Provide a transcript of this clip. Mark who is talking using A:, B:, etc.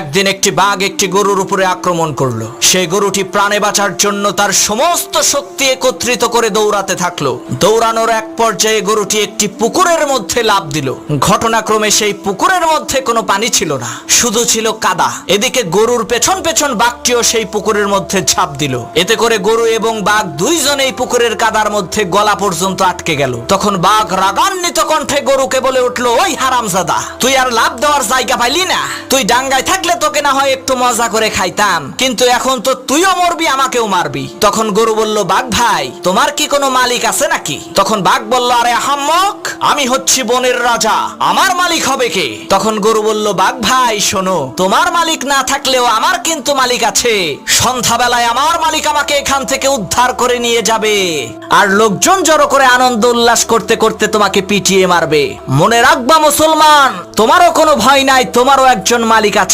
A: একদিন একটি বাঘ একটি গরুর উপরে আক্রমণ করলো। সেই গরুটি প্রাণে বাঁচার জন্য তার সমস্ত শক্তি একত্রিত করে দৌড়াতে থাকলো। দৌড়ানোর এক পর্যায়ে গরুটি একটি পুকুরের মধ্যে লাফ দিল। ঘটনাক্রমে সেই পুকুরের মধ্যে কোনো পানি ছিল না, শুধু ছিল কাদা। এদিকে গরুর পেছন পেছন বাঘটিও সেই পুকুরের মধ্যে ঝাঁপ দিল। এতে করে গরু এবং বাঘ দুইজনেই পুকুরের কাদার মধ্যে গলা পর্যন্ত আটকে গেল। তখন বাঘ রাগান্বিত কণ্ঠে গরুকে বলে উঠলো, ওই হারামজাদা, তুই আর লাফ দেওয়ার জায়গা পাইলি না? তুই ডাঙ্গায় থাকলে তোকে না হয় একটু মজা করে খাইতাম, কিন্তু এখন তো তুইও মরবি, আমাকেও মারবি। তখন গরু বলল, বাঘ ভাই, তোমার কি কোনো মালিক আছে নাকি? তখন বাঘ বলল, আরে আহাম্মক, আমি হচ্ছি বনের রাজা, আমার মালিক হবে কে? তখন গরু বলল, বাঘ ভাই শোনো, তোমার মালিক না থাকলেও আমার কিন্তু মালিক আছে। সন্ধ্যাবেলায় আমার মালিক আমাকে এখান থেকে উদ্ধার করে নিয়ে যাবে, আর লোকজন জড়ো করে আনন্দ উল্লাস করতে করতে তোমাকে পিটিয়ে মারবে। মনে রাখবা মুসলমান, তোমারও কোনো ভয় নাই, তোমারও একজন মালিক আছে।